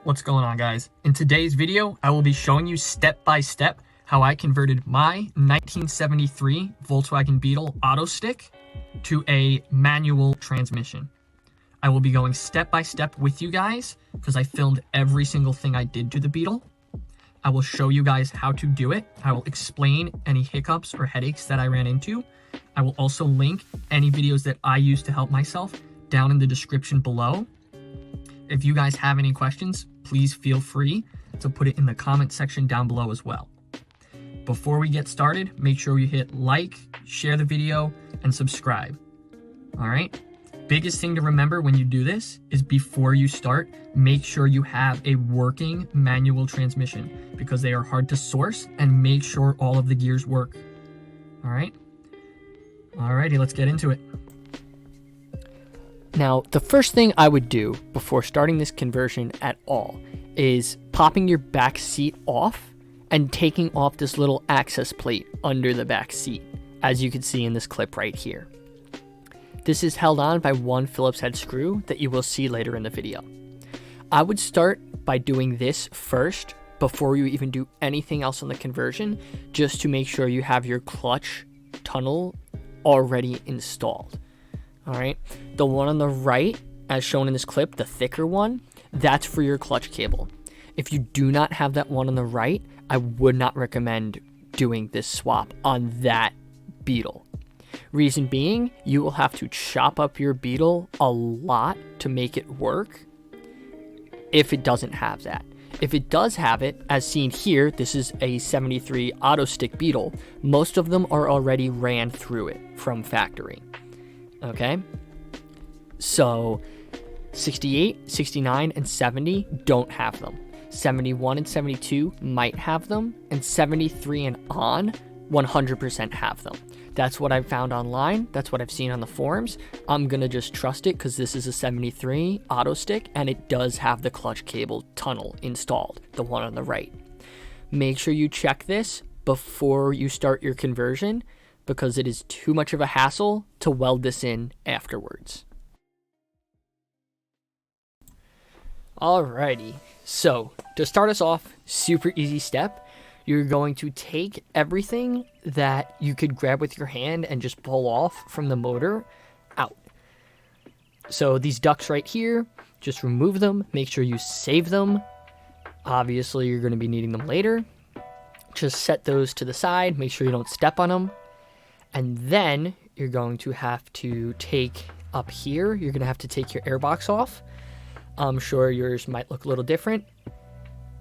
What's going on, guys? In today's video, I will be showing you step by step how I converted my 1973 Volkswagen Beetle AutoStick to a manual transmission. I will be going step by step with you guys because I filmed every single thing I did to the Beetle. I will show you guys how to do it. I will explain any hiccups or headaches that I ran into. I will also link any videos that I use to help myself down in the description below. If you guys have any questions, please feel free to put it in the comment section down below as well. Before we get started, make sure you hit like, share the video, and subscribe. All right? Biggest thing to remember when you do this is before you start, make sure you have a working manual transmission because they are hard to source, and make sure all of the gears work. All right? Alrighty, let's get into it. Now, the first thing I would do before starting this conversion at all is popping your back seat off and taking off this little access plate under the back seat, as you can see in this clip right here. This is held on by one Phillips head screw that you will see later in the video. I would start by doing this first before you even do anything else on the conversion, just to make sure you have your clutch tunnel already installed. All right, the one on the right, as shown in this clip, the thicker one, that's for your clutch cable. If you do not have that one on the right, I would not recommend doing this swap on that Beetle. Reason being, you will have to chop up your Beetle a lot to make it work if it doesn't have that. If it does have it, as seen here, this is a 73 AutoStick Beetle. Most of them are already ran through it from factory. Okay, so 68, 69, and 70 don't have them. 71 and 72 might have them, and 73 and on 100% have them. That's what I've found online. That's what I've seen on the forums. I'm going to just trust it because this is a 73 AutoStick, and it does have the clutch cable tunnel installed, the one on the right. Make sure you check this before you start your conversion, because it is too much of a hassle to weld this in afterwards. Alrighty, so to start us off, super easy step. You're going to take everything that you could grab with your hand and just pull off from the motor out. So these ducts right here, just remove them, make sure you save them. Obviously, you're going to be needing them later. Just set those to the side, make sure you don't step on them. And then you're going to have to take up here, you're going to have to take your airbox off. I'm sure yours might look a little different.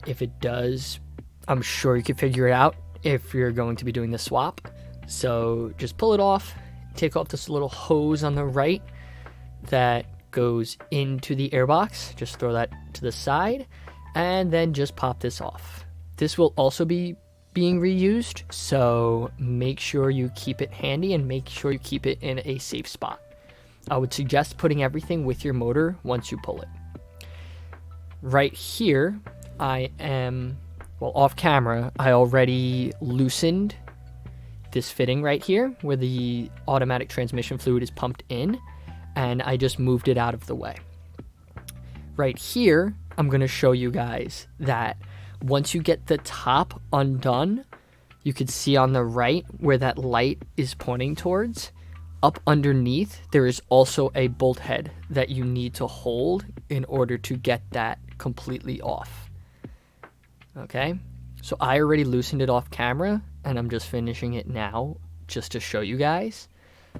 If it does, I'm sure you can figure it out if you're going to be doing the swap. So just pull it off, take off this little hose on the right that goes into the airbox. Just throw that to the side and then just pop this off. This will also be being reused, so make sure you keep it handy and make sure you keep it in a safe spot. I would suggest putting everything with your motor once you pull it. Right here, off camera, I already loosened this fitting right here where the automatic transmission fluid is pumped in, and I just moved it out of the way. Right here, I'm going to show you guys that once you get the top undone, you can see on the right where that light is pointing towards. Up underneath, there is also a bolt head that you need to hold in order to get that completely off. Okay, so I already loosened it off camera, and I'm just finishing it now just to show you guys.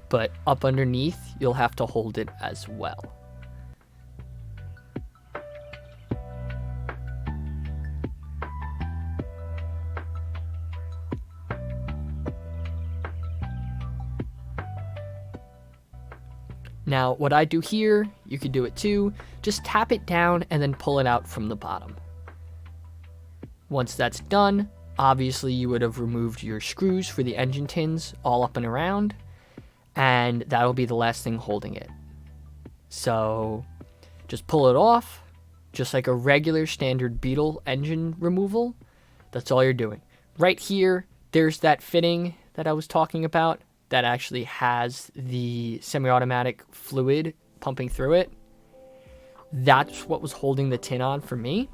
But up underneath, you'll have to hold it as well. Now, what I do here, you could do it too. Just tap it down and then pull it out from the bottom. Once that's done, obviously you would have removed your screws for the engine tins all up and around, and that'll be the last thing holding it. So just pull it off, just like a regular standard Beetle engine removal. That's all you're doing. Right here, there's that fitting that I was talking about that actually has the semi-automatic fluid pumping through it. That's what was holding the tin on for me.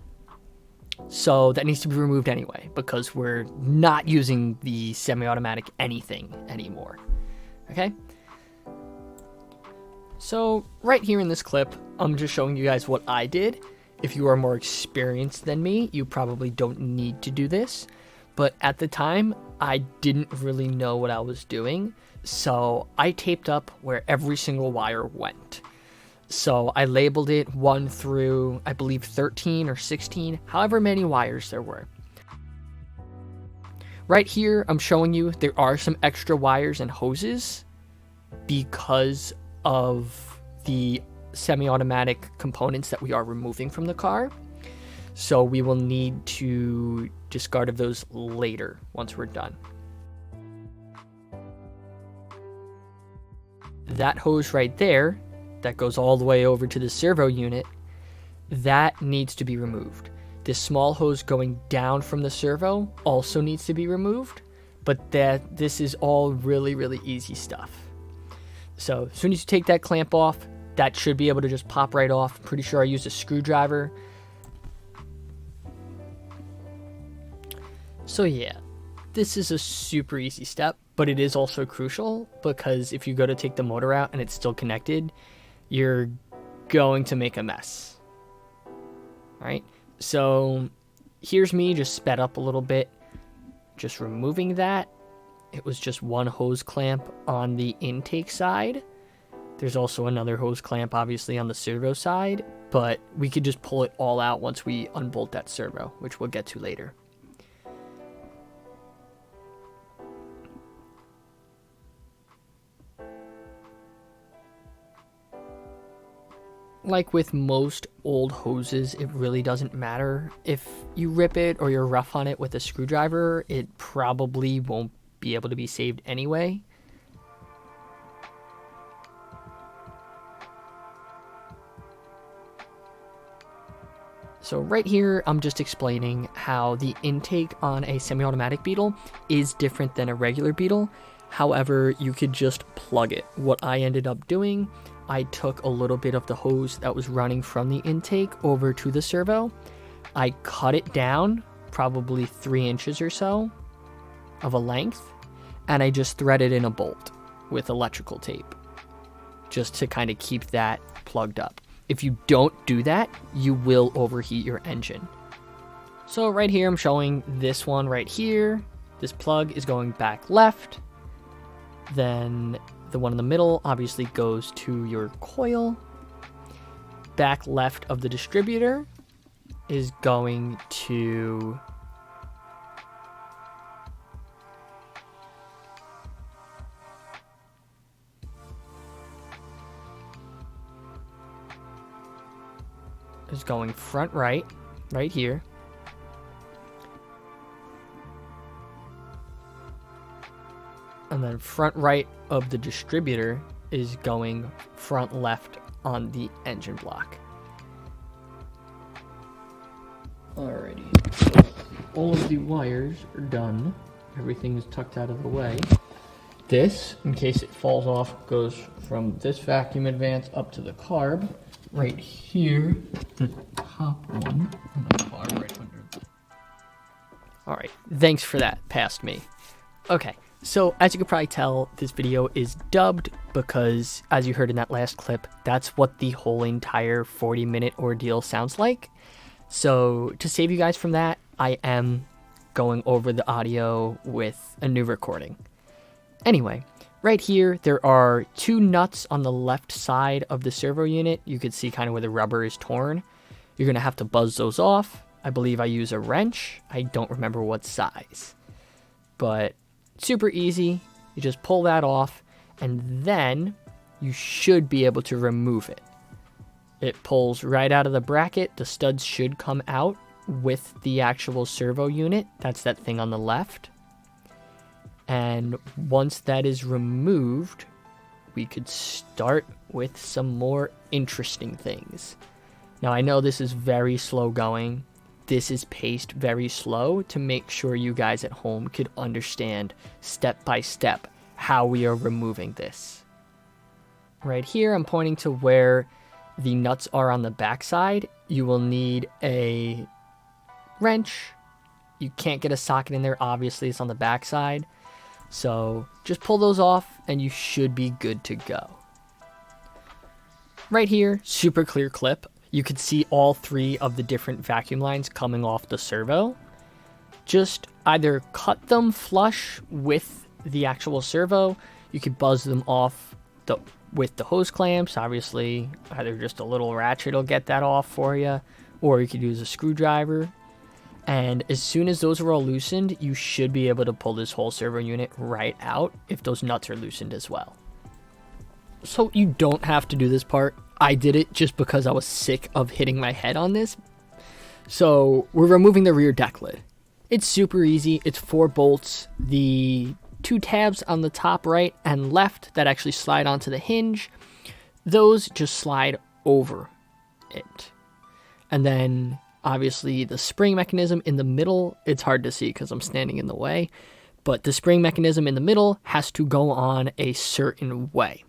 So that needs to be removed anyway, because we're not using the semi-automatic anything anymore. Okay? So right here in this clip, I'm just showing you guys what I did. If you are more experienced than me, you probably don't need to do this. But at the time, I didn't really know what I was doing. So I taped up where every single wire went. So I labeled it 1 through, I believe, 13 or 16, however many wires there were. Right here, I'm showing you there are some extra wires and hoses because of the semi-automatic components that we are removing from the car. So we will need to discard of those later once we're done. That hose right there, that goes all the way over to the servo unit, that needs to be removed. This small hose going down from the servo also needs to be removed, but this is all really, really easy stuff. So as soon as you take that clamp off, that should be able to just pop right off. I'm pretty sure I used a screwdriver. So yeah, this is a super easy step, but it is also crucial because if you go to take the motor out and it's still connected, you're going to make a mess. All right, so here's me just sped up a little bit, just removing that. It was just one hose clamp on the intake side. There's also another hose clamp, obviously, on the servo side, but we could just pull it all out once we unbolt that servo, which we'll get to later. Like with most old hoses, it really doesn't matter. If you rip it or you're rough on it with a screwdriver, it probably won't be able to be saved anyway. So right here, I'm just explaining how the intake on a semi-automatic Beetle is different than a regular Beetle. However, you could just plug it. What I ended up doing, I took a little bit of the hose that was running from the intake over to the servo. I cut it down, probably 3 inches or so of a length, and I just threaded in a bolt with electrical tape just to kind of keep that plugged up. If you don't do that, you will overheat your engine. So right here, I'm showing this one right here. This plug is going back left. Then the one in the middle obviously goes to your coil. Back left of the distributor is going to front right here. And then front right of the distributor is going front left on the engine block. Alrighty, so all of the wires are done. Everything is tucked out of the way. This, in case it falls off, goes from this vacuum advance up to the carb. Right here, the top one, and the carb right under. Alright, thanks for that, past me. Okay. So, as you can probably tell, this video is dubbed because, as you heard in that last clip, that's what the whole entire 40-minute ordeal sounds like. So, to save you guys from that, I am going over the audio with a new recording. Anyway, right here, there are 2 nuts on the left side of the servo unit. You can see kind of where the rubber is torn. You're going to have to buzz those off. I believe I use a wrench. I don't remember what size. But super easy. You just pull that off, and then you should be able to remove it. It pulls right out of the bracket. The studs should come out with the actual servo unit. That's that thing on the left. And once that is removed, we could start with some more interesting things. Now, I know this is very slow going. This is paced very slow to make sure you guys at home could understand step by step how we are removing this. Right here, I'm pointing to where the nuts are on the back side. You will need a wrench. You can't get a socket in there, obviously it's on the back side. So just pull those off and you should be good to go. Right here, super clear clip. You can see all 3 of the different vacuum lines coming off the servo. Just either cut them flush with the actual servo. You could buzz them off with the hose clamps. Obviously, either just a little ratchet will get that off for you, or you could use a screwdriver. And as soon as those are all loosened, you should be able to pull this whole servo unit right out if those nuts are loosened as well. So you don't have to do this part. I did it just because I was sick of hitting my head on this. So we're removing the rear deck lid. It's super easy. It's 4 bolts. The 2 tabs on the top right and left that actually slide onto the hinge, those just slide over it. And then obviously the spring mechanism in the middle, it's hard to see because I'm standing in the way, but the spring mechanism in the middle has to go on a certain way.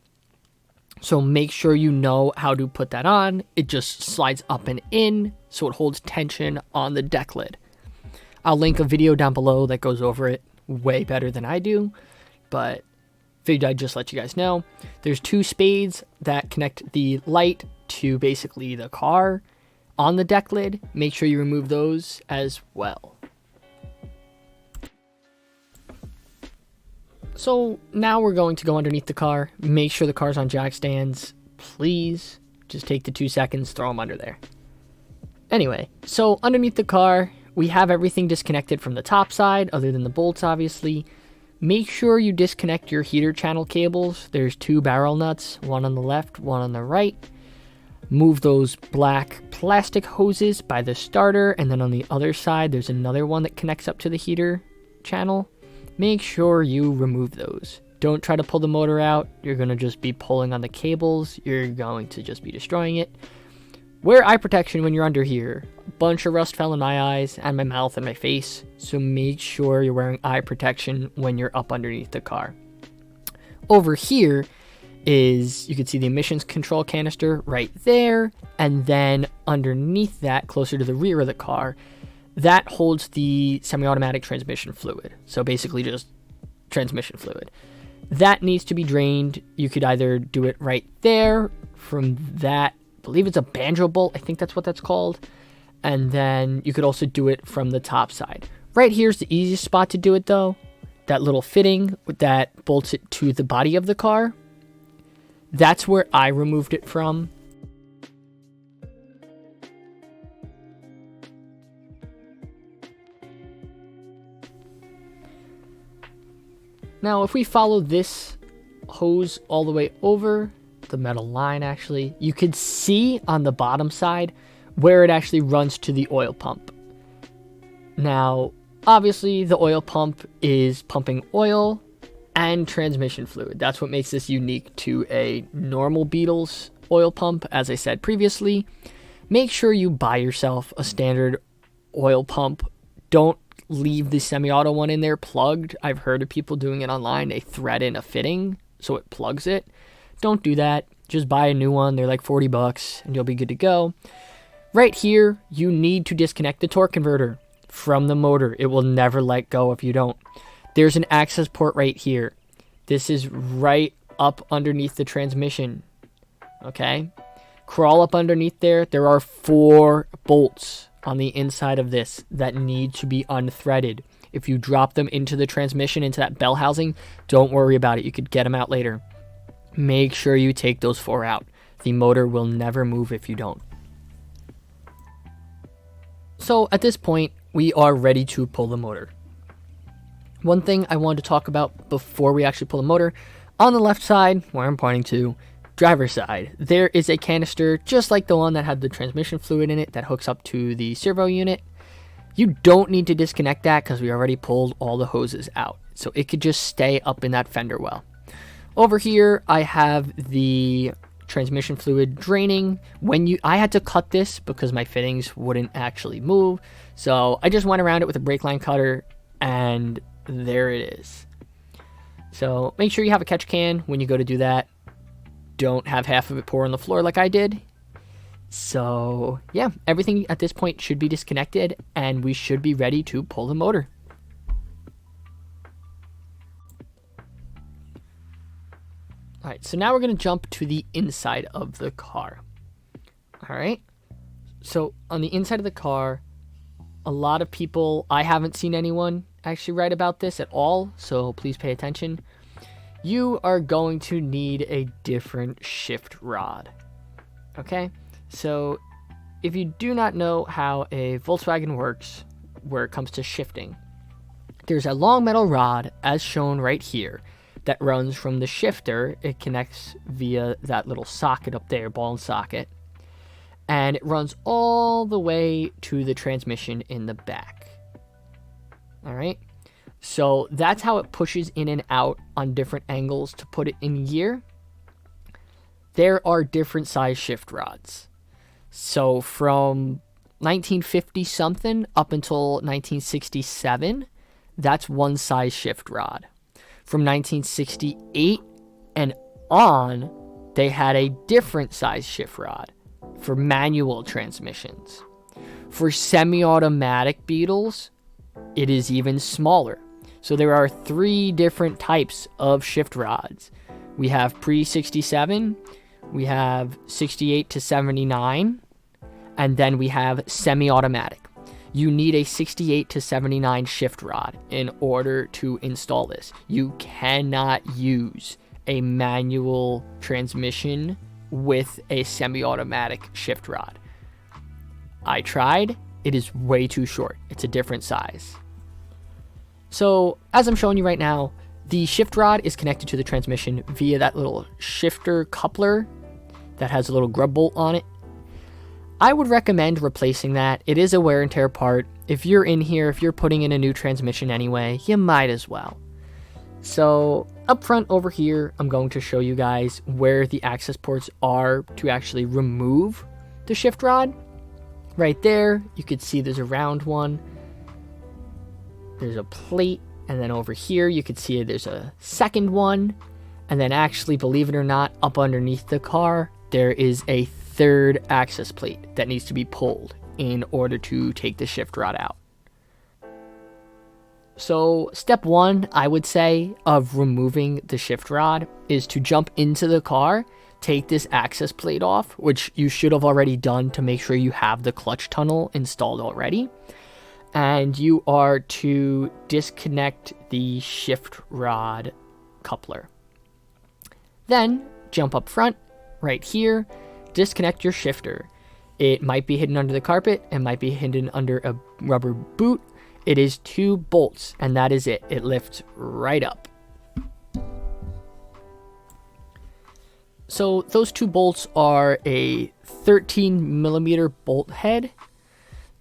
So make sure you know how to put that on. It just slides up and in, so it holds tension on the deck lid. I'll link a video down below that goes over it way better than I do, but figured I'd just let you guys know. There's 2 spades that connect the light to basically the car on the deck lid. Make sure you remove those as well. So now we're going to go underneath the car. Make sure the car's on jack stands. Please just take the 2 seconds, throw them under there. Anyway, so underneath the car, we have everything disconnected from the top side, other than the bolts, obviously. Make sure you disconnect your heater channel cables. There's 2 barrel nuts, one on the left, one on the right. Move those black plastic hoses by the starter, and then on the other side, there's another one that connects up to the heater channel. Make sure you remove those. Don't try to pull the motor out. You're going to just be pulling on the cables. You're going to just be destroying it. Wear eye protection when you're under here. A bunch of rust fell in my eyes and my mouth and my face, so make sure you're wearing eye protection when you're up underneath the car. Over here is, you can see the emissions control canister right there, and then underneath that, closer to the rear of the car, that holds the semi-automatic transmission fluid. So basically just transmission fluid. That needs to be drained. You could either do it right there from that, I believe it's a banjo bolt, I think that's what that's called. And then you could also do it from the top side. Right here's the easiest spot to do it though. That little fitting that bolts it to the body of the car. That's where I removed it from. Now, if we follow this hose all the way over, the metal line actually, you could see on the bottom side where it actually runs to the oil pump. Now, obviously, the oil pump is pumping oil and transmission fluid. That's what makes this unique to a normal Beetle's oil pump, as I said previously. Make sure you buy yourself a standard oil pump. Don't leave the semi-auto one in there plugged. I've heard of people doing it online. They thread in a fitting so it plugs it. Don't do that. Just buy a new one. They're like $40 and you'll be good to go. Right here, you need to disconnect the torque converter from the motor. It will never let go if you don't. There's an access port right here. This is right up underneath the transmission. Okay? Crawl up underneath there. There are 4 bolts on the inside of this that need to be unthreaded. If you drop them into the transmission, into that bell housing, don't worry about it. You could get them out later. Make sure you take those 4 out. The motor will never move if you don't. So at this point, we are ready to pull the motor. One thing I wanted to talk about before we actually pull the motor, on the left side, where I'm pointing to, driver's side, there is a canister just like the one that had the transmission fluid in it that hooks up to the servo unit. You don't need to disconnect that because we already pulled all the hoses out, so it could just stay up in that fender well. Over here I have the transmission fluid draining. I had to cut this because my fittings wouldn't actually move, so I just went around it with a brake line cutter and there it is. So make sure you have a catch can when you go to do that. Don't have half of it pour on the floor like I did. So yeah, everything at this point should be disconnected and we should be ready to pull the motor. All right, so now we're going to jump to the inside of the car. All right, so on the inside of the car, a lot of people, I haven't seen anyone actually write about this at all, so please pay attention. You are going to need a different shift rod. Okay, so if you do not know how a Volkswagen works where it comes to shifting, there's a long metal rod, as shown right here, that runs from the shifter. It connects via that little socket up there, ball and socket, and it runs all the way to the transmission in the back. All right, so that's how it pushes in and out on different angles to put it in gear. There are different size shift rods. So from 1950 something up until 1967, that's one size shift rod. From 1968 and on, they had a different size shift rod for manual transmissions. For semi-automatic Beetles, it is even smaller. So there are 3 different types of shift rods. We have pre-67, we have 68 to 79, and then we have semi-automatic. You need a 68 to 79 shift rod in order to install this. You cannot use a manual transmission with a semi-automatic shift rod. I tried. It is way too short. It's a different size. So as I'm showing you right now, the shift rod is connected to the transmission via that little shifter coupler that has a little grub bolt on it. I would recommend replacing that. It is a wear and tear part. If you're in here, if you're putting in a new transmission anyway, you might as well. So up front over here, I'm going to show you guys where the access ports are to actually remove the shift rod. Right there, you can see there's a round one. There's a plate, and then over here, you can see there's a second one. And then actually, believe it or not, up underneath the car, there is a third access plate that needs to be pulled in order to take the shift rod out. So step 1, I would say, of removing the shift rod is to jump into the car, take this access plate off, which you should have already done to make sure you have the clutch tunnel installed already. And you are to disconnect the shift rod coupler. Then jump up front right here, disconnect your shifter. It might be hidden under the carpet, it might be hidden under a rubber boot. It is 2 bolts, and that is it. It lifts right up. So those 2 bolts are a 13 millimeter bolt head.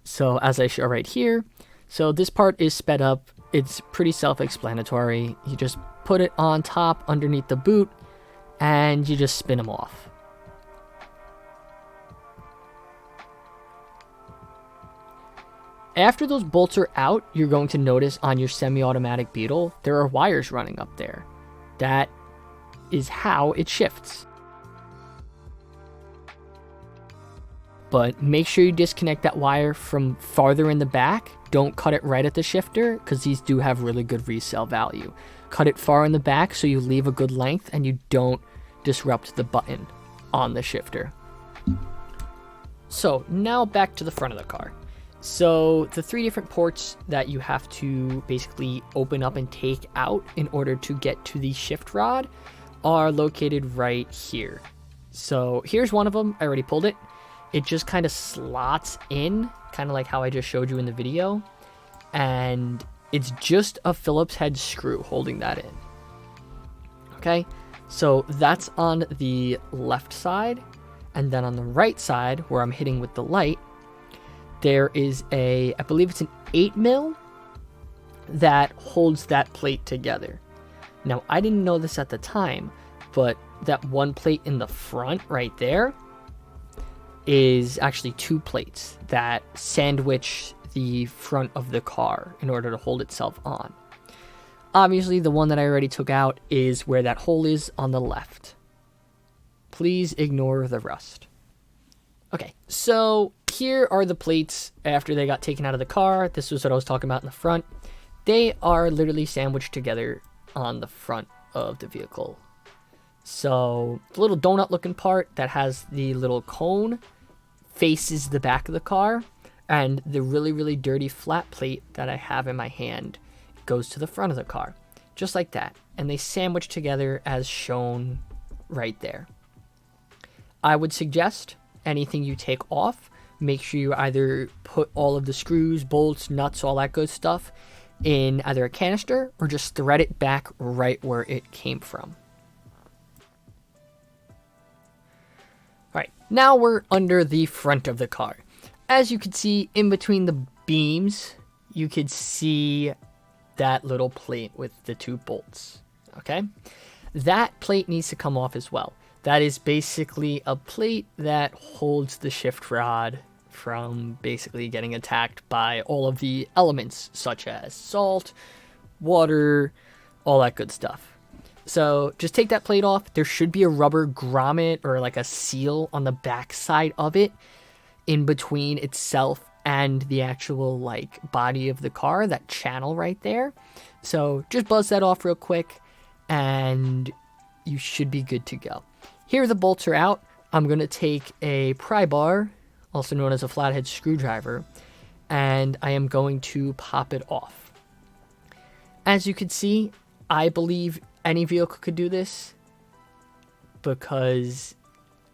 So as I show right here, so this part is sped up. It's pretty self-explanatory. You just put it on top underneath the boot, and you just spin them off. After those bolts are out, you're going to notice on your semi-automatic Beetle, there are wires running up there. That is how it shifts. But make sure you disconnect that wire from farther in the back. Don't cut it right at the shifter, because these do have really good resale value. Cut it far in the back so you leave a good length and you don't disrupt the button on the shifter. So now back to the front of the car. So the 3 different ports that you have to basically open up and take out in order to get to the shift rod are located right here. So here's one of them. I already pulled it. It just kind of slots in, kind of like how I just showed you in the video. And it's just a Phillips head screw holding that in. Okay, so that's on the left side. And then on the right side, where I'm hitting with the light, there is I believe it's an 8 mil that holds that plate together. Now, I didn't know this at the time, but that one plate in the front right there is actually 2 plates that sandwich the front of the car in order to hold itself on. Obviously, the one that I already took out is where that hole is on the left. Please ignore the rust. Okay, so here are the plates after they got taken out of the car. This was what I was talking about in the front. They are literally sandwiched together on the front of the vehicle. So the little donut looking part that has the little cone faces the back of the car, and the really, really dirty flat plate that I have in my hand goes to the front of the car, just like that. And they sandwich together as shown right there. I would suggest anything you take off, make sure you either put all of the screws, bolts, nuts, all that good stuff in either a canister or just thread it back right where it came from. Alright, now we're under the front of the car. As you can see, in between the beams, you could see that little plate with the 2 bolts. Okay? That plate needs to come off as well. That is basically a plate that holds the shift rod from basically getting attacked by all of the elements, such as salt, water, all that good stuff. So just take that plate off. There should be a rubber grommet or like a seal on the back side of it in between itself and the actual like body of the car, that channel right there. So just buzz that off real quick and you should be good to go. Here the bolts are out. I'm going to take a pry bar, also known as a flathead screwdriver, and I am going to pop it off. As you can see, I believe any vehicle could do this because,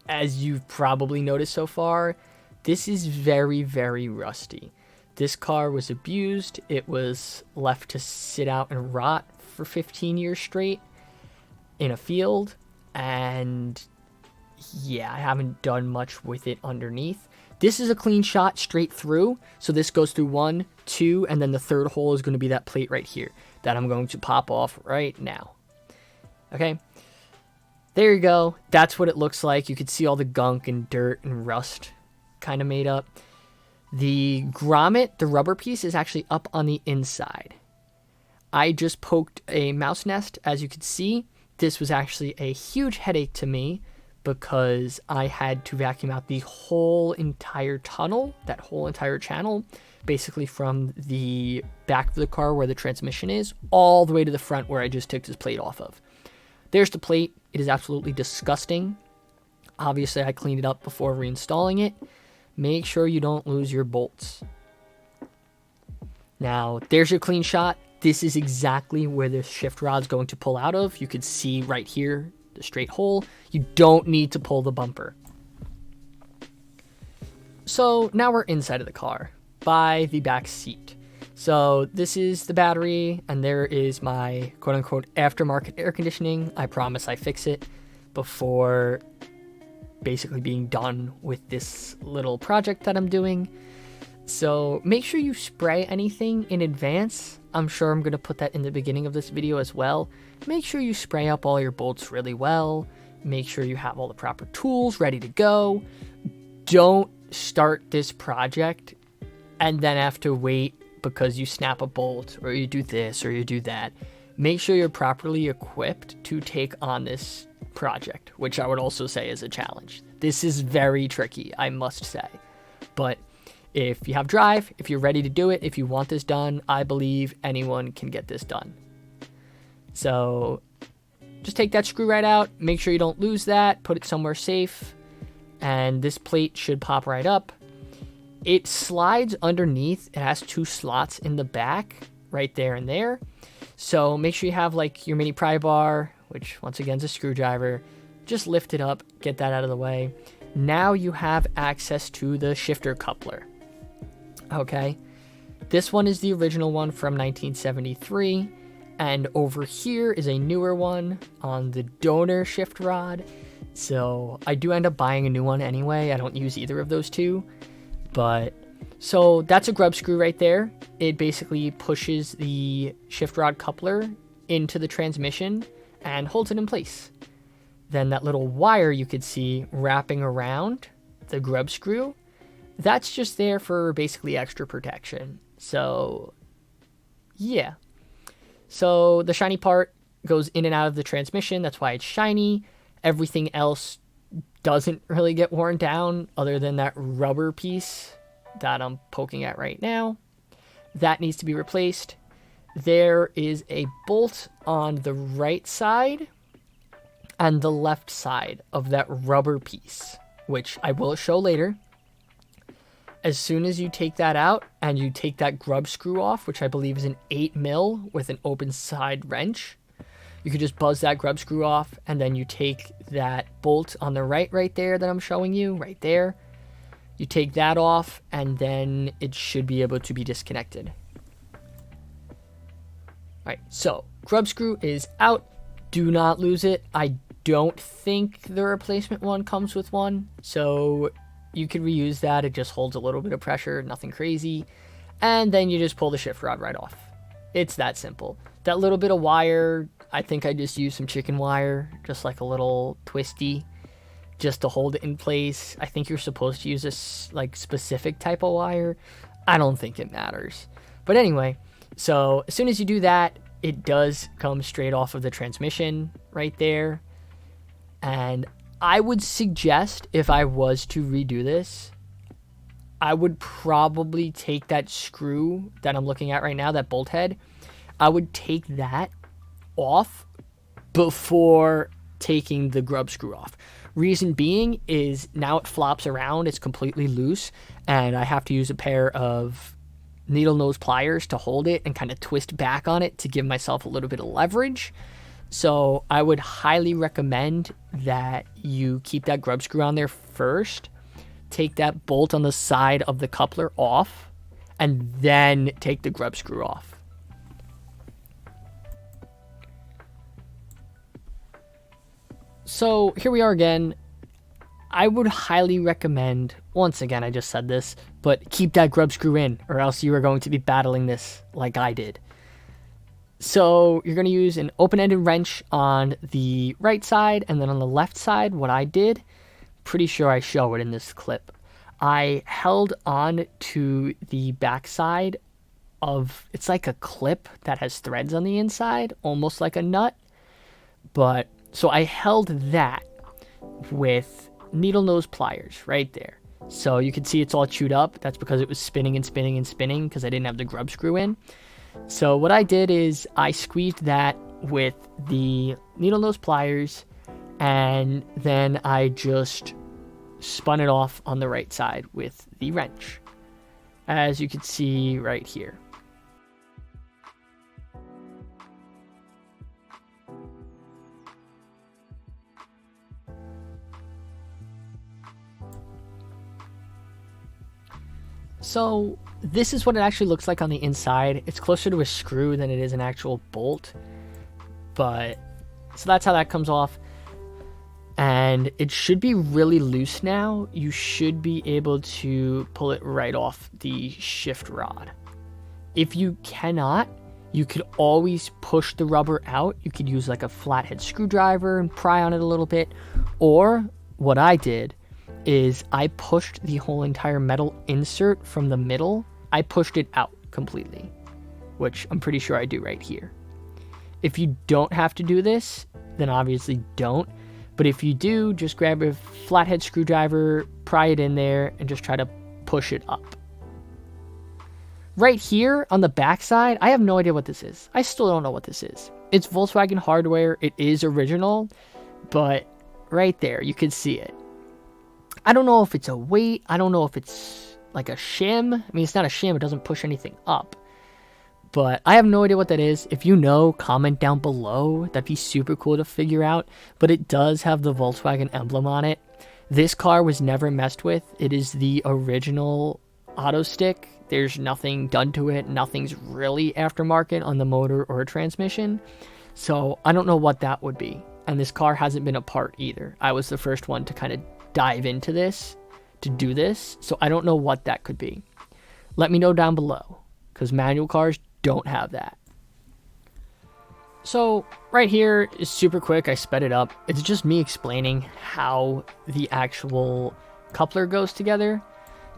as you've probably noticed so far, this is very, very rusty. This car was abused. It was left to sit out and rot for 15 years straight in a field, and yeah, I haven't done much with it underneath. This is a clean shot straight through, so this goes through 1, 2, and then the third hole is going to be that plate right here that I'm going to pop off right now. Okay, there you go. That's what it looks like. You can see all the gunk and dirt and rust kind of made up. The grommet, the rubber piece, is actually up on the inside. I just poked a mouse nest. As you can see, this was actually a huge headache to me because I had to vacuum out the whole entire tunnel, that whole entire channel, basically from the back of the car where the transmission is, all the way to the front where I just took this plate off of. There's the plate. It is absolutely disgusting. Obviously, I cleaned it up before reinstalling it. Make sure you don't lose your bolts. Now, there's your clean shot. This is exactly where the shift rod's going to pull out of. You can see right here, the straight hole. You don't need to pull the bumper. So now we're inside of the car by the back seat. So this is the battery, and there is my quote-unquote aftermarket air conditioning. I promise I fix it before basically being done with this little project that I'm doing. So make sure you spray anything in advance. I'm sure I'm going to put that in the beginning of this video as well. Make sure you spray up all your bolts really well. Make sure you have all the proper tools ready to go. Don't start this project and then have to wait because you snap a bolt or you do this or you do that. Make sure you're properly equipped to take on this project, which I would also say is a challenge. This is very tricky, I must say. But if you have drive, if you're ready to do it, if you want this done, I believe anyone can get this done. So just take that screw right out. Make sure you don't lose that. Put it somewhere safe. And this plate should pop right up. It slides underneath. It has 2 slots in the back, right there and there. So make sure you have like your mini pry bar, which once again is a screwdriver. Just lift it up, get that out of the way. Now you have access to the shifter coupler. Okay, this one is the original one from 1973, and over here is a newer one on the donor shift rod. So I do end up buying a new one anyway. I don't use either of those two, but so that's a grub screw right there. It basically pushes the shift rod coupler into the transmission and holds it in place. Then that little wire you could see wrapping around the grub screw, that's just there for basically extra protection. So yeah. So the shiny part goes in and out of the transmission. That's why it's shiny. Everything else doesn't really get worn down other than that rubber piece that I'm poking at right now. That needs to be replaced. There is a bolt on the right side and the left side of that rubber piece, which I will show later. As soon as you take that out and you take that grub screw off, which I believe is an 8mm with an open side wrench, you could just buzz that grub screw off, and then you take that bolt on the right there that I'm showing you, right there. You take that off, and then it should be able to be disconnected. Alright, so grub screw is out. Do not lose it. I don't think the replacement one comes with one, so you can reuse that. It just holds a little bit of pressure, nothing crazy. And then you just pull the shift rod right off. It's that simple. That little bit of wire, I think I just used some chicken wire, just like a little twisty, just to hold it in place. I think you're supposed to use this like specific type of wire. I don't think it matters. But anyway, so as soon as you do that, it does come straight off of the transmission right there. And I would suggest, if I was to redo this, I would probably take that screw that I'm looking at right now, that bolt head, I would take that off before taking the grub screw off. Reason being is now it flops around, it's completely loose, and I have to use a pair of needle nose pliers to hold it and kind of twist back on it to give myself a little bit of leverage. So I would highly recommend that you keep that grub screw on there first, take that bolt on the side of the coupler off, and then take the grub screw off. So here we are again. I would highly recommend, once again, I just said this, but keep that grub screw in, or else you are going to be battling this like I did. So you're going to use an open-ended wrench on the right side, and then on the left side, what I did, pretty sure I show it in this clip. I held on to the back side of, it's like a clip that has threads on the inside, almost like a nut. But, so I held that with needle nose pliers right there. So you can see it's all chewed up. That's because it was spinning and spinning and spinning because I didn't have the grub screw in. So what I did is I squeezed that with the needle nose pliers, and then I just spun it off on the right side with the wrench, as you can see right here. So this is what it actually looks like on the inside. It's closer to a screw than it is an actual bolt. But, so that's how that comes off. And it should be really loose now. You should be able to pull it right off the shift rod. If you cannot, you could always push the rubber out. You could use like a flathead screwdriver and pry on it a little bit. Or what I did is I pushed the whole entire metal insert from the middle. I pushed it out completely, which I'm pretty sure I do right here. If you don't have to do this, then obviously don't. But if you do, just grab a flathead screwdriver, pry it in there, and just try to push it up. Right here on the back side, I have no idea what this is. I still don't know what this is. It's Volkswagen hardware. It is original, but right there, you can see it. I don't know if it's a weight. I don't know if it's like a shim. I mean, it's not a shim. It doesn't push anything up. But I have no idea what that is. If you know, comment down below. That'd be super cool to figure out. But it does have the Volkswagen emblem on it. This car was never messed with. It is the original AutoStick. There's nothing done to it. Nothing's really aftermarket on the motor or transmission. So I don't know what that would be. And this car hasn't been apart either. I was the first one to kind of dive into this, to do this. So I don't know what that could be. Let me know down below, because manual cars don't have that. So right here is super quick. I sped it up. It's just me explaining how the actual coupler goes together.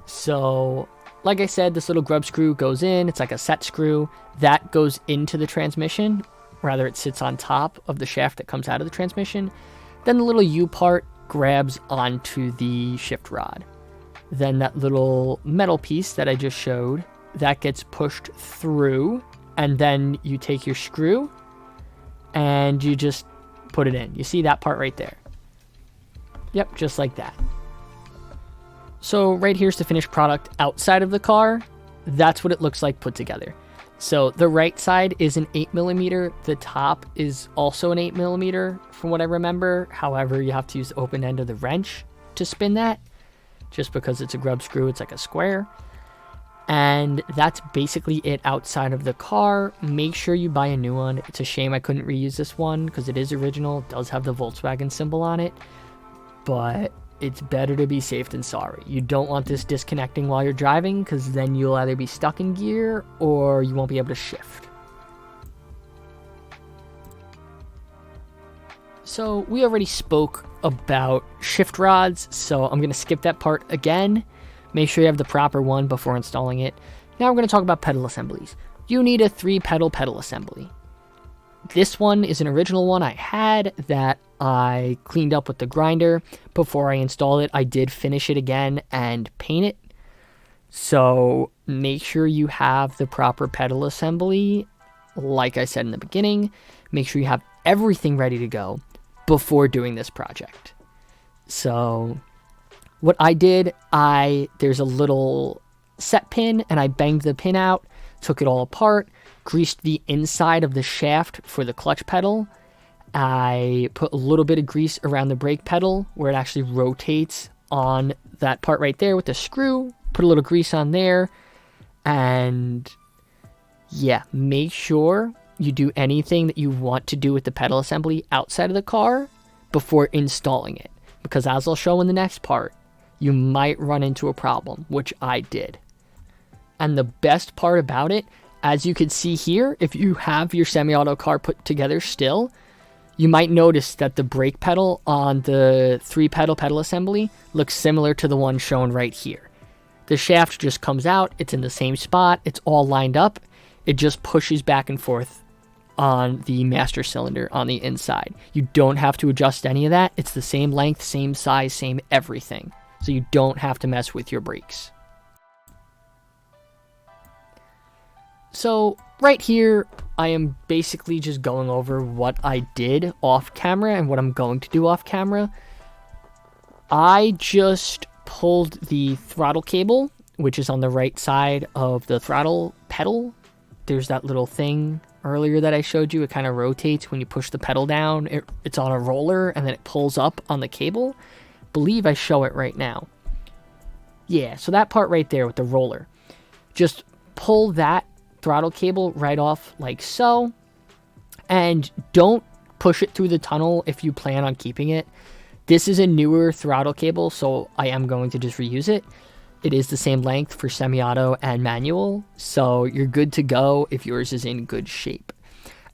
So like I said, this little grub screw goes in. It's like a set screw that goes into the transmission. Rather, it sits on top of the shaft that comes out of the transmission. Then the little U part grabs onto the shift rod. Then that little metal piece that I just showed, that gets pushed through, and then you take your screw and you just put it in. You see that part right there? Yep, just like that. So right here's the finished product outside of the car. That's what it looks like put together. So the right side is an 8mm. The top is also an 8mm from what I remember. However, you have to use the open end of the wrench to spin that. Just because it's a grub screw, it's like a square. And that's basically it outside of the car. Make sure you buy a new one. It's a shame I couldn't reuse this one because it is original. It does have the Volkswagen symbol on it. But it's better to be safe than sorry. You don't want this disconnecting while you're driving because then you'll either be stuck in gear or you won't be able to shift. So we already spoke about shift rods, so I'm going to skip that part again. Make sure you have the proper one before installing it. Now we're going to talk about pedal assemblies. You need a 3-pedal pedal assembly. This one is an original one I had that I cleaned up with the grinder. Before I installed it, I did finish it again and paint it. So make sure you have the proper pedal assembly. Like I said in the beginning, make sure you have everything ready to go before doing this project. So what I did, there's a little set pin and I banged the pin out, took it all apart, greased the inside of the shaft for the clutch pedal. I put a little bit of grease around the brake pedal where it actually rotates on that part right there with the screw. Put a little grease on there. And yeah, make sure you do anything that you want to do with the pedal assembly outside of the car before installing it. Because as I'll show in the next part, you might run into a problem, which I did. And the best part about it, as you can see here, if you have your semi-auto car put together still, you might notice that the brake pedal on the 3-pedal pedal assembly looks similar to the one shown right here. The shaft just comes out, it's in the same spot, it's all lined up, it just pushes back and forth on the master cylinder on the inside. You don't have to adjust any of that, it's the same length, same size, same everything. So you don't have to mess with your brakes. So right here, I am basically just going over what I did off camera and what I'm going to do off camera. I just pulled the throttle cable, which is on the right side of the throttle pedal. There's that little thing earlier that I showed you. It kind of rotates when you push the pedal down. It's on a roller and then it pulls up on the cable. I believe I show it right now. Yeah, so that part right there with the roller. Just pull that throttle cable right off like so, and don't push it through the tunnel if you plan on keeping it. This is a newer throttle cable, so I am going to just reuse it. It is the same length for semi-auto and manual, so you're good to go if yours is in good shape.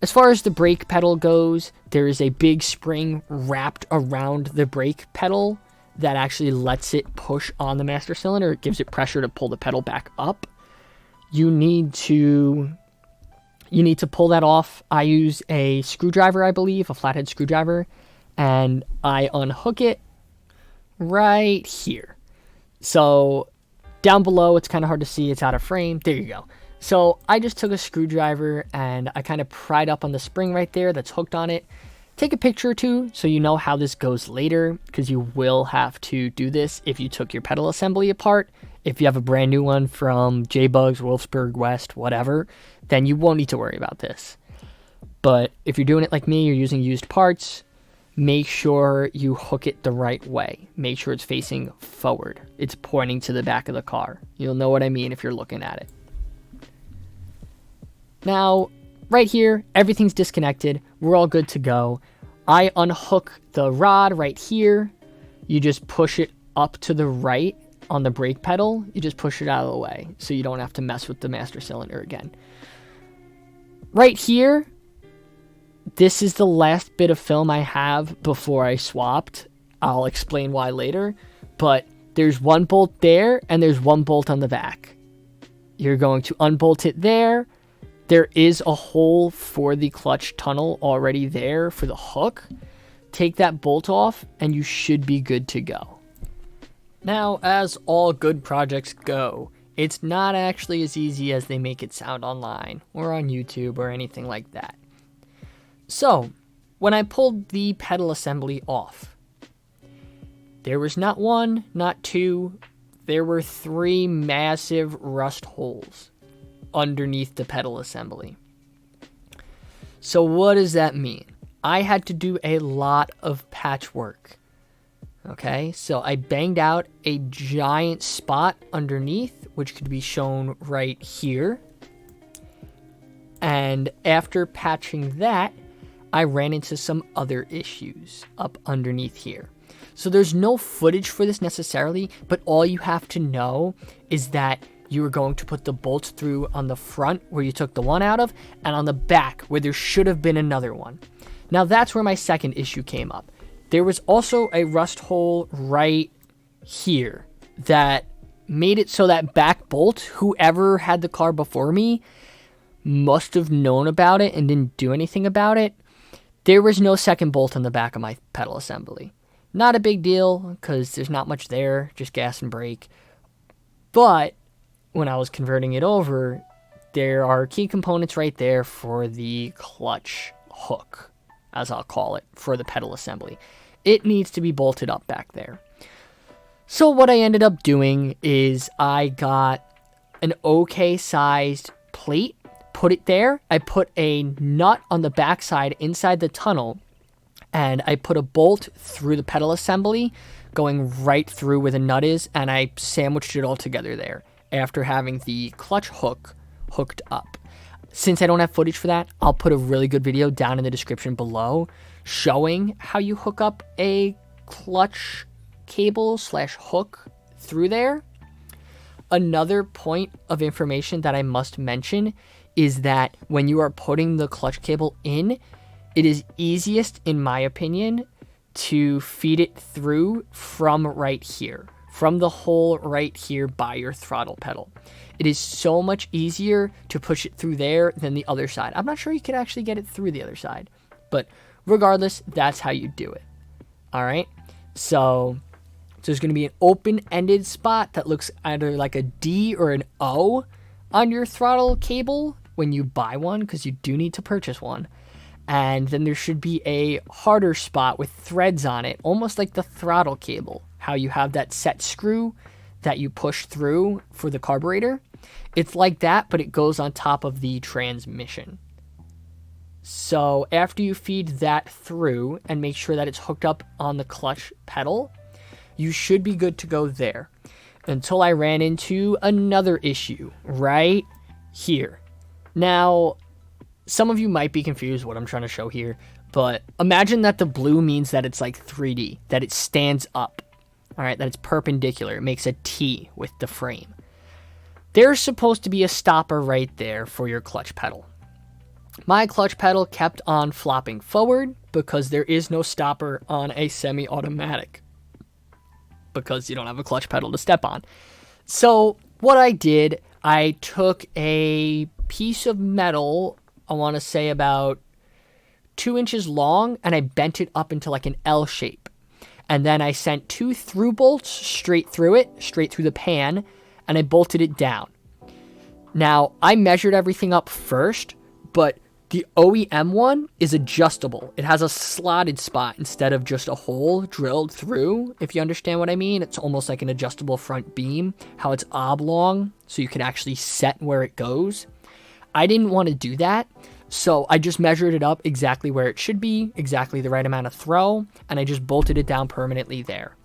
As far as the brake pedal goes, there is a big spring wrapped around the brake pedal that actually lets it push on the master cylinder. It gives it pressure to pull the pedal back up. You need to pull that off. I use a screwdriver, I believe, a flathead screwdriver, and I unhook it right here. So down below, it's kind of hard to see. It's out of frame. There you go. So I just took a screwdriver and I kind of pried up on the spring right there that's hooked on it. Take a picture or two so you know how this goes later, because you will have to do this if you took your pedal assembly apart. If you have a brand new one from J-Bugs, Wolfsburg, West, whatever, then you won't need to worry about this. But if you're doing it like me, you're using used parts, make sure you hook it the right way. Make sure it's facing forward. It's pointing to the back of the car. You'll know what I mean if you're looking at it. Now, right here, everything's disconnected. We're all good to go. I unhook the rod right here. You just push it up to the right on the brake pedal. You just push it out of the way so you don't have to mess with the master cylinder again. Right here, this is the last bit of film I have before I swapped. I'll explain why later, but there's one bolt there and there's one bolt on the back. You're going to unbolt it there. There is a hole for the clutch tunnel already there for the hook. take that bolt off, and you should be good to go. Now, as all good projects go, it's not actually as easy as they make it sound online or on YouTube or anything like that. So, when I pulled the pedal assembly off, there was not one, not two, there were 3 massive rust holes underneath the pedal assembly. So what does that mean? I had to do a lot of patchwork. Okay, so I banged out a giant spot underneath, which could be shown right here. And after patching that, I ran into some other issues up underneath here. So there's no footage for this necessarily, but all you have to know is that you were going to put the bolts through on the front where you took the one out of, and on the back where there should have been another one. Now that's where my second issue came up. There was also a rust hole right here that made it so that back bolt, whoever had the car before me, must have known about it and didn't do anything about it. There was no second bolt on the back of my pedal assembly. Not a big deal, because there's not much there, just gas and brake. But when I was converting it over, there are key components right there for the clutch hook, as I'll call it, for the pedal assembly. It needs to be bolted up back there. So what I ended up doing is I got an okay sized plate, put it there. I put a nut on the backside inside the tunnel, and I put a bolt through the pedal assembly, going right through where the nut is, and I sandwiched it all together there after having the clutch hook hooked up. Since I don't have footage for that, I'll put a really good video down in the description below showing how you hook up a clutch cable / hook through there. Another point of information that I must mention is that when you are putting the clutch cable in, it is easiest, in my opinion, to feed it through from right here, from the hole right here by your throttle pedal. It is so much easier to push it through there than the other side. I'm not sure you could actually get it through the other side, but regardless, that's how you do it. All right, so there's going to be an open-ended spot that looks either like a D or an O on your throttle cable when you buy one, because you do need to purchase one. And then there should be a harder spot with threads on it, almost like the throttle cable, how you have that set screw that you push through for the carburetor. It's like that, but it goes on top of the transmission. So after you feed that through and make sure that it's hooked up on the clutch pedal, you should be good to go there. Until I ran into another issue right here. Now, some of you might be confused what I'm trying to show here, but imagine that the blue means that it's like 3D, that it stands up, all right, that it's perpendicular. It makes a T with the frame. There's supposed to be a stopper right there for your clutch pedal. My clutch pedal kept on flopping forward because there is no stopper on a semi-automatic, because you don't have a clutch pedal to step on. So what I did, I took a piece of metal, I want to say about 2 inches long, and I bent it up into like an L shape. And then I sent 2 through bolts straight through it, straight through the pan, and I bolted it down. Now, I measured everything up first, but the OEM one is adjustable. It has a slotted spot instead of just a hole drilled through, if you understand what I mean. It's almost like an adjustable front beam, how it's oblong, so you can actually set where it goes. I didn't want to do that, so I just measured it up exactly where it should be, exactly the right amount of throw, and I just bolted it down permanently there.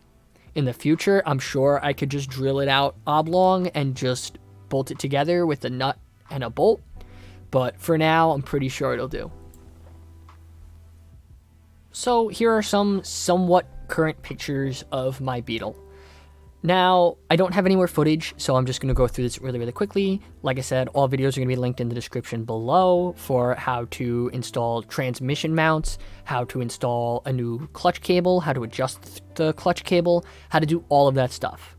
In the future, I'm sure I could just drill it out oblong and just bolt it together with a nut and a bolt, but for now, I'm pretty sure it'll do. So here are some somewhat current pictures of my Beetle. Now, I don't have any more footage, so I'm just going to go through this really, really quickly. Like I said, all videos are going to be linked in the description below for how to install transmission mounts, how to install a new clutch cable, how to adjust the clutch cable, how to do all of that stuff.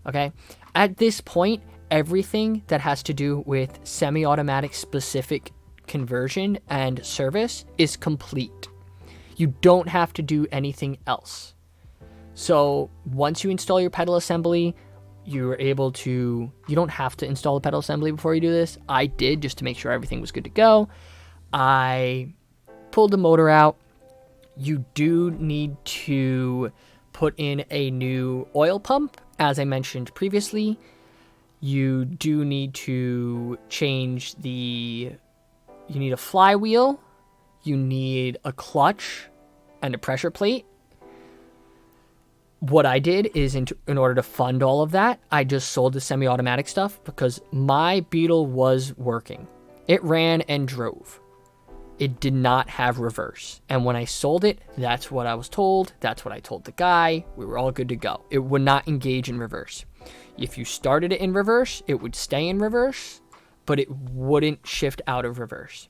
Okay? At this point, everything that has to do with semi-automatic specific conversion and service is complete. You don't have to do anything else. So once you install your pedal assembly, you're able to, you don't have to install the pedal assembly before you do this. I did, just to make sure everything was good to go. I pulled the motor out. You do need to put in a new oil pump, as I mentioned previously. You do need to change you need a flywheel, you need a clutch, and a pressure plate. What I did is, in order to fund all of that, I just sold the semi-automatic stuff because my Beetle was working. It ran and drove. It did not have reverse. And when I sold it, that's what I was told. That's what I told the guy. We were all good to go. It would not engage in reverse. If you started it in reverse, it would stay in reverse, but it wouldn't shift out of reverse.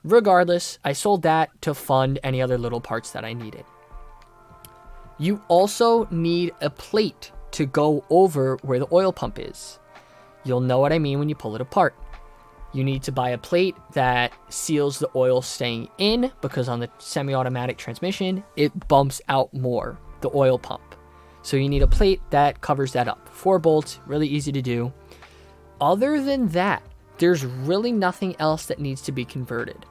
Regardless, I sold that to fund any other little parts that I needed. You also need a plate to go over where the oil pump is. You'll know what I mean when you pull it apart. You need to buy a plate that seals the oil staying in, because on the semi-automatic transmission, it bumps out more, the oil pump. So you need a plate that covers that up. 4 bolts, really easy to do. Other than that, there's really nothing else that needs to be converted.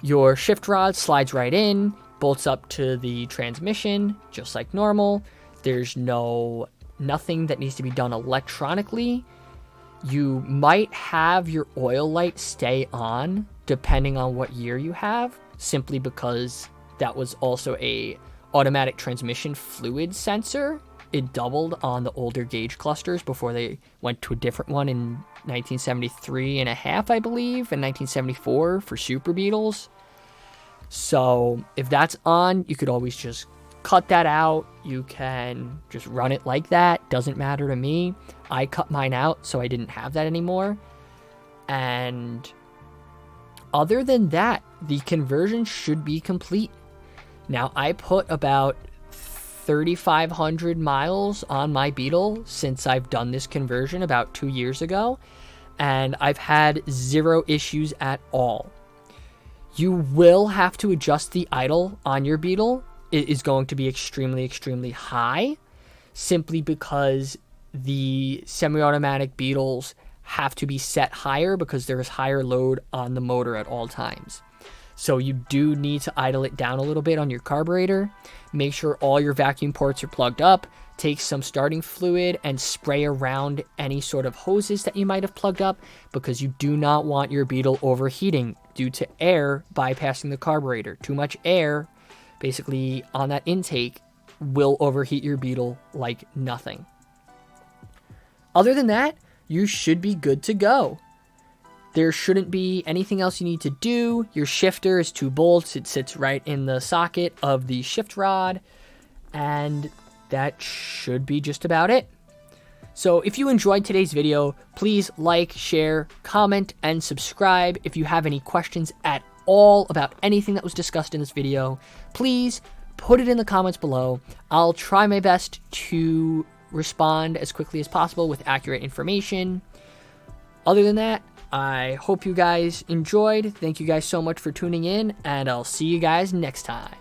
Your shift rod slides right in, bolts up to the transmission, just like normal. There's nothing that needs to be done electronically. You might have your oil light stay on, depending on what year you have, simply because that was also a automatic transmission fluid sensor. It doubled on the older gauge clusters before they went to a different one in 1973 and a half, I believe, and 1974 for Super Beetles. So if that's on, you could always just cut that out. You can just run it like that. Doesn't matter to me. I cut mine out, so I didn't have that anymore. And other than that, the conversion should be complete. Now, I put about 3,500 miles on my Beetle since I've done this conversion about 2 years ago, and I've had 0 issues at all. You will have to adjust the idle on your Beetle. It is going to be extremely, extremely high, simply because the semi-automatic Beetles have to be set higher because there is higher load on the motor at all times. So you do need to idle it down a little bit on your carburetor. Make sure all your vacuum ports are plugged up. Take some starting fluid and spray around any sort of hoses that you might have plugged up, because you do not want your Beetle overheating due to air bypassing the carburetor. Too much air, basically, on that intake will overheat your Beetle like nothing. Other than that, you should be good to go. There shouldn't be anything else you need to do. Your shifter is 2 bolts. It sits right in the socket of the shift rod. And that should be just about it. So if you enjoyed today's video, please like, share, comment, and subscribe. If you have any questions at all about anything that was discussed in this video, please put it in the comments below. I'll try my best to respond as quickly as possible with accurate information. Other than that, I hope you guys enjoyed. Thank you guys so much for tuning in, and I'll see you guys next time.